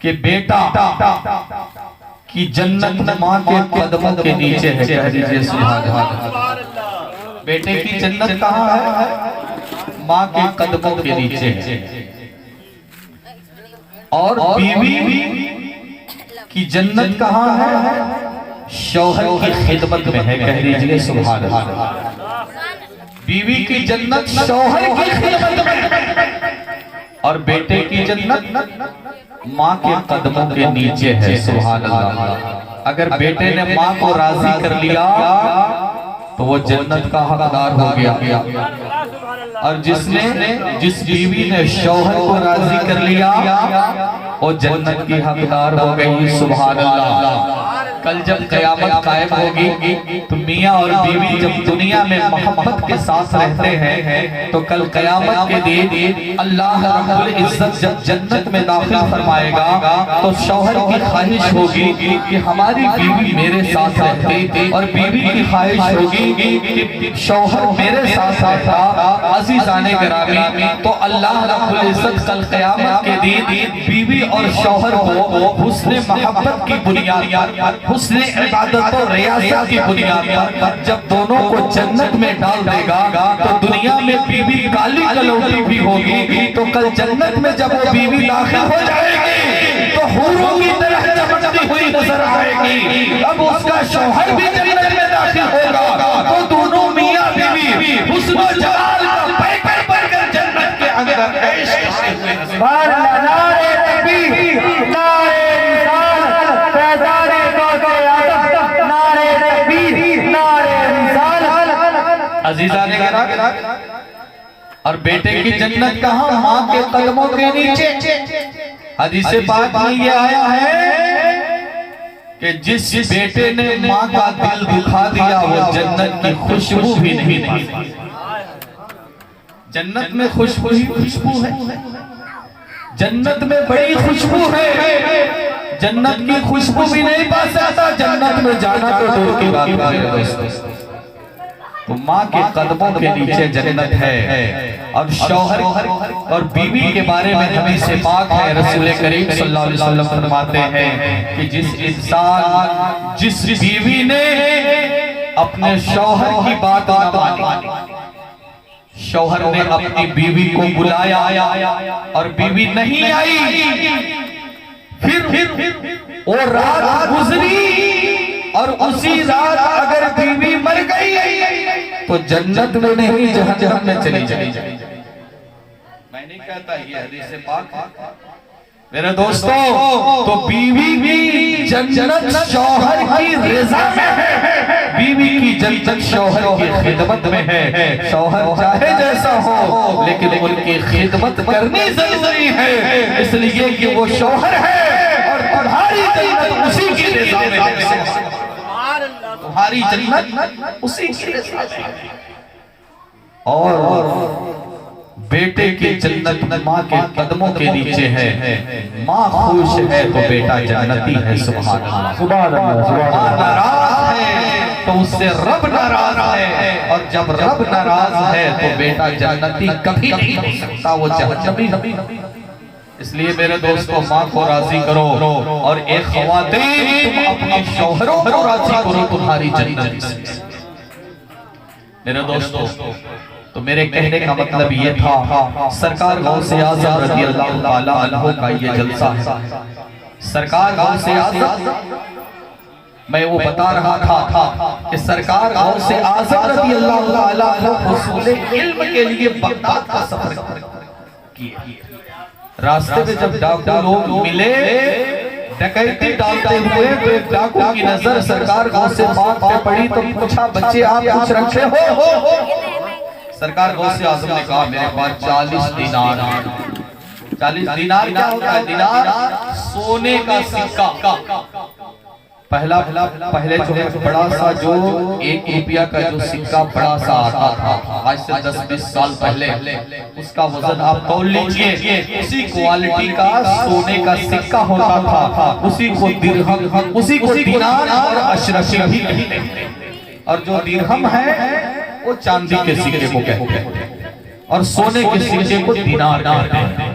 کہ بیٹا کی جنت ماں کے قدموں کے نیچے ہے. کہہ دیجئے سبحان اللہ. بیٹے کی جنت کہاں ہے؟ ماں کے قدموں کے نیچے ہے. اور بیوی کی جنت کہاں ہے؟ شوہر کی خدمت میں ہے. کہہ دیجئے سبحان اللہ. بیوی کی جنت شوہر کی خدمت میں اور بیٹے کی جنت ماں کے قدموں کے نیچے ہے. سبحان اللہ. اگر بیٹے نے ماں کو راضی کر لیا تو وہ جنت کا حقدار ہو گیا. اور جس بیوی نے شوہر کو راضی کر لیا وہ جنت کی حقدار ہو گئی. سبحان اللہ. کل جب قیامت قائم ہوگی تو میاں اور بیوی جب دنیا میں محبت کے ساتھ رہتے ہیں تو کل قیامت کے دن اللہ رب العزت جب جنت میں داخل فرمائے گا تو شوہر کی خواہش ہوگی کہ ہماری بیوی میرے ساتھ رہتی اور بیوی کی خواہش ہوگی کہ شوہر میرے ساتھ رہتا. عزیزان گرامی، تو اللہ رب العزت کل قیامت کے دن بیوی اور شوہر کو حسن محبت کی بنیاد پر، حسن عبادت و ریاست کی بنیاد پر جب دونوں کو جنت میں ڈال دے گا تو دنیا میں بیوی کالی کلوٹی بھی ہوگی تو کل جنت میں جب وہ بیوی داخل ہو جائے گی تو حوروں کی طرح چمکتی ہوئی نظر آئے گی. اب اس کا شوہر بھی جنت میں داخل ہوگا تو دونوں میاں بیوی حسن و جلال کا پیکر بن کر جنت کے اندر عیش کرتے ہوئے. نعرے تکبیر، نعرے رسالت، فیضان قیادت، نعرے تکبیر، نعرے رسالت. عزیزان گرامی، اور بیٹے کی جنت کہاں؟ ماں کے قدموں کے نیچے. حدیث پاک میں یہ آیا ہے کہ جس بیٹے نے ماں کا دل دکھا دیا وہ جنت کی خوشبو بھی نہیں پاتا. جنت میں خوشبو ہے. جنت میں بڑی خوشبو ہے. جنت کی خوشبو بھی نہیں پا سکتا. جنت میں جانا تو دور کی بات ہے. تو ماں کے قدموں کے نیچے جنت ہے. اور شوہر اور بیوی کے بارے میں حدیث پاک ہے. رسول کریم صلی اللہ علیہ وسلم فرماتے ہیں کہ جس بیوی نے اپنے شوہر کی بات نہ مانی، شوہر نے اپنی بیوی کو بلایا اور بیوی نہیں آئی، پھر وہ رات گزری اور اسی رات اگر بیوی مر گئی تو جنت میں نہیں جہنم میں چلی جائے. میں نہیں کہتا یہ حدیث پاک ہے میرے دوستو. تو بیوی بھی جنت شوہر کی رضا میں ہے. بیوی کی جنت شوہر کی خدمت میں ہے. شوہر چاہے جیسا ہو لیکن ان کی خدمت کرنی ضروری ہے، اس لیے کہ وہ شوہر ہے اور تمہاری جنت اسی کی رضا میں ہے. تمہاری جنت اسی کی رضا میں ہے. اور بیٹے کی جنت ماں کے قدموں کے نیچے ہے. ماں خوش ہے تو بیٹا جنتی ہے. سبحان اللہ. ماں ناراض ہے تو اس سے رب ناراض ہے، اور جب رب ناراض ہے تو بیٹا جنتی کبھی نہیں ہو سکتا، وہ جہنمی. اس لیے میرے دوستو ماں کو راضی کرو. اور ایک خواتین تم اپنے شوہروں کو راضی کرو تمہاری جنت سے. میرے دوستو تو میرے کہنے کا مطلب یہ تھا سرکار غوث اعظم رضی اللہ تعالیٰ عنہ کا یہ جلسہ ہے. سرکار غوث اعظم میں وہ بتا رہا تھا کہ سرکار غوث اعظم رضی اللہ تعالیٰ عنہ حصول علم کے لیے بغداد کا سفر کیا. راستے میں جب ڈاکو لوگ ملے ڈکیتی ڈالتے ہوئے تو ایک ڈاکو کی نظر سرکار غوث پاک پہ پڑی تو پوچھا بچے آپ کچھ رکھے ہو؟ سرکار غوث اعظم نے کہا میرے پاس 40 دینار. 40 دینار کیا ہوتا ہے؟ دینار سونے کا سکہ. پہلے جو ہے بڑا سا جو 1 روپیہ کا جو سکہ بڑا سا آتا تھا آج سے 10-20 سال پہلے، اس کا وزن آپ تول لیجئے. اسی کوالٹی کا سونے کا سکہ ہوتا تھا. اسی کو درہم، اسی کو دینار اور اشرفی بھی کہتے ہیں. اور جو درہم ہے وہ چاندی کے سکے کو کہتے ہیں اور سونے کے سکے کو دینار کہتے ہیں.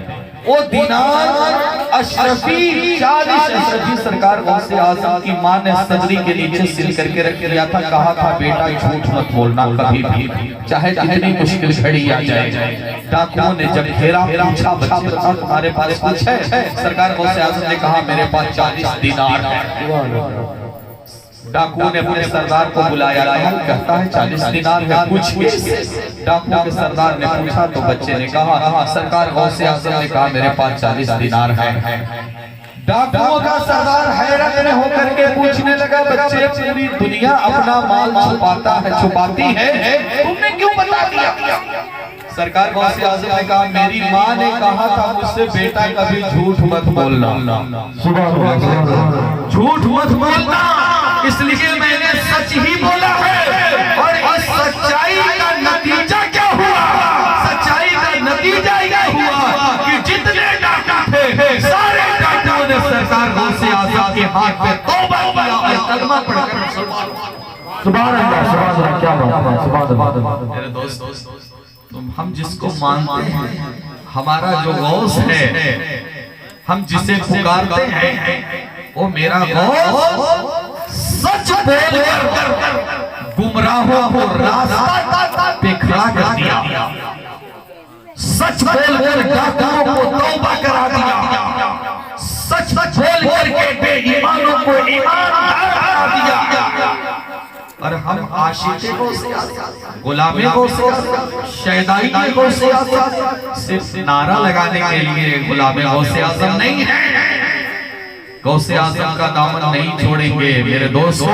وہ دینار اشرفی 40 اشرفی سرکار غوث اعظم کی ماں نے صدری کے نیچے سل کر کے رکھ دیا تھا. کہا تھا بیٹا جھوٹ مت بولنا کبھی بھی, چاہے جتنی مشکل گھڑی آ جائے. ڈاکوؤں نے جب گھیرا پوچھا بچے بتاؤ تمہارے پاس کچھ ہے؟ سرکار غوث اعظم نے کہا میرے پاس 40 دینار ہے. ڈاکو نے اپنے سردار کو بلایا, کہتا ہے 40 دینار ہے کچھ. ڈاکو کے سردار نے پوچھا تو بچے نے کہا سرکار غوث اعظم نے کہا میرے پاس 40 دینار ہے. ڈاکوؤں کا سردار حیرت میں ہو کر کے پوچھنے لگا بچے پوری دنیا اپنا مال چھپاتا ہے چھپاتی ہے, تم نے کیوں بتا دیا؟ سرکار غوث اعظم نے کہا میری ماں نے کہا تھا مجھ سے بیٹا کبھی جھوٹ مت بولنا, جھوٹ مت بولنا, اس لیے میں نے سچ ہی بولا ہے. اور اس سچائی کا نتیجہ کیا ہوا؟ سچائی کا نتیجہ یہ ہوا کہ جتنے ڈاکو تھے سارے ڈاکوؤں نے سرکار غوث اعظم کے ہاتھ پہ توبہ کیا اور کلمہ پڑھ کر سبحان اللہ, سبحان اللہ, کیا بات ہے, سبحان اللہ. میرے دوست, ہم جس کو مانتے ہیں ہمارا جو غوث ہے, ہم جسے پکارتے ہیں وہ میرا غوث سچ بول کر گمراہوں کو راستہ پہ کھڑا کر دیا, سچ بول کر ڈاکوؤں کو توبہ کرا دیا, سچ بول کر کے بے ایمانوں کو ایماندار کرا دیا. اور ہم عاشق غوث اعظم, غلام غوث اعظم, شیدائی غوث اعظم صرف نعرہ لگانے کے لیے غلام غوث اعظم نہیں ہے. غوث اعظم کا دامن نہیں چھوڑیں گے میرے دوستو.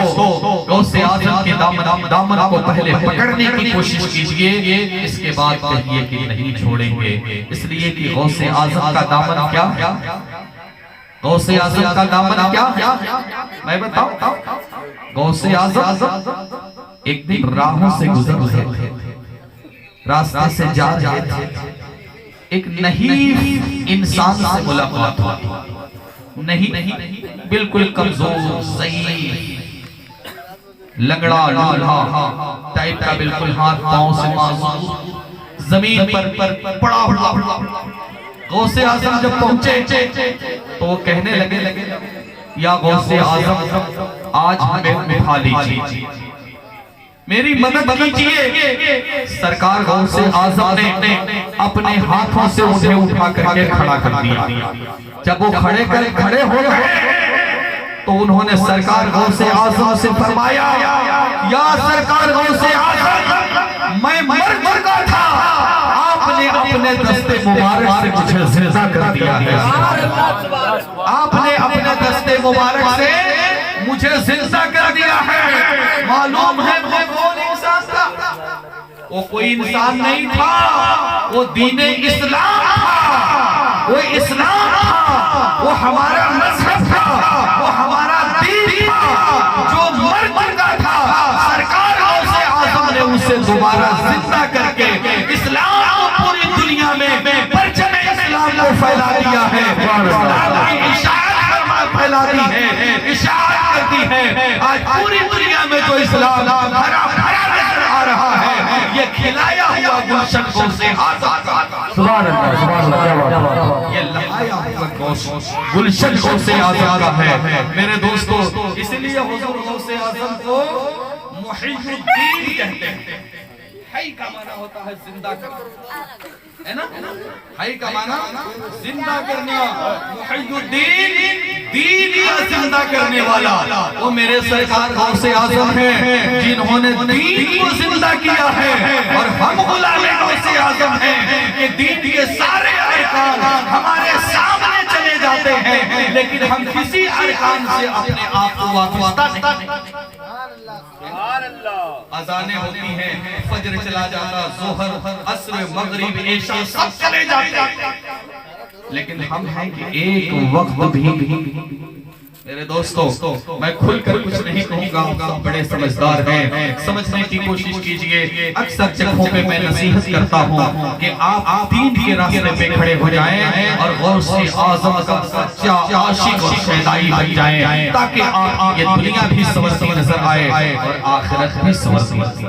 غوث اعظم کے دامن کو پہلے پکڑنے کی کوشش کیجئے, اس کے بعد کہیے کہ نہیں چھوڑیں گے. اس لیے کہ غوث اعظم کا دامن کیا ہے؟ غوث اعظم کا دامن کیا ہے میں بتاؤں. غوث اعظم ایک دن راہوں سے گزر رہے تھے, راستے سے جا رہے تھے, ایک نحیف انسان سے ملاقات ہوئی. نہیں بالکل کمزور ضعیف لنگڑا لولہا ٹائپ کا, بالکل ہاتھ پاؤں سے معذور, زمین پر پڑا ہوا. غوث اعظم جب پہنچے تو وہ کہنے لگے یا غوث اعظم آج ہمیں اٹھا لیجیے, میری مدد کیجئے. سرکار غوث اعظم نے اپنے ہاتھوں سے انہیں اٹھا کر کے کھڑا کر دیا. جب وہ کھڑے ہو گئے تو انہوں نے سرکار غوث اعظم سے فرمایا یا سرکار غوث اعظم میں مر چکا تھا, آپ نے اپنے دستے مبارک سے مجھے زندہ کر دیا ہے. آپ نے اپنے دستے مبارک سے مجھے زندہ کر دیا ہے. معلوم ہے وہ کون انسان تھا؟ وہ کوئی انسان نہیں تھا, وہ دین اسلام تھا, وہ اسلام تھا, وہ ہمارا مذہب تھا, وہ ہمارا دین تھا جو مر چکا تھا. سرکار غوث اعظم نے اسے دوبارہ زندہ کر کے اسلام کو پوری دنیا میں پرچم اسلام کو پھیلا دیا ہے. اسلام کی اشاعت پھیلاتی ہے, اشاعت کرتی ہے. آج پوری دنیا میں جو اسلام ہرا بھرا نظر آ رہا ہے یہ کھلایا ہوا گلشن غوث اعظم کا. سبحان اللہ, سبحان اللہ, کیا بات ہے. یہ لہایا ہوا گلشن غوث اعظم کا ہے میرے دوستو. اس لیے حضور غوث اعظم کو محی الدین کہتے ہیں. حی کا معنی ہوتا ہے زندہ کرنا, ہے نا, حی کا معنی زندہ کرنا. محی الدین دین کا زندہ کرنے والا وہ میرے سرکار غوث اعظم ہیں جنہوں نے دین کو زندہ کیا ہے. اور ہم غلام غوث اعظم ہیں کہ دین کے سارے ارکان ہمارے سامنے چلے جاتے ہیں لیکن ہم کسی ارکان سے اپنے آپ کو وابستہ نہیں. اذانیں ہوتی ہیں, فجر چلا جاتا, ظہر, عصر, مغرب, عشاء سب چلے جاتے, لیکن ہم ہیں کہ ایک وقت بھی. میرے دوستو میں کھل کر کچھ نہیں کہوں گا, بڑے سمجھدار ہیں, سمجھنے کی کوشش کیجئے. اکثر جگہوں پہ میں نصیحت کرتا ہوں کہ آپ دین کے راستے پہ کھڑے ہو جائیں اور غوث اعظم کا سچا عاشق اور شیدائی بن جائیں تاکہ آپ یہ دنیا بھی سنورتی نظر آئے اور آخرت بھی سنورتی.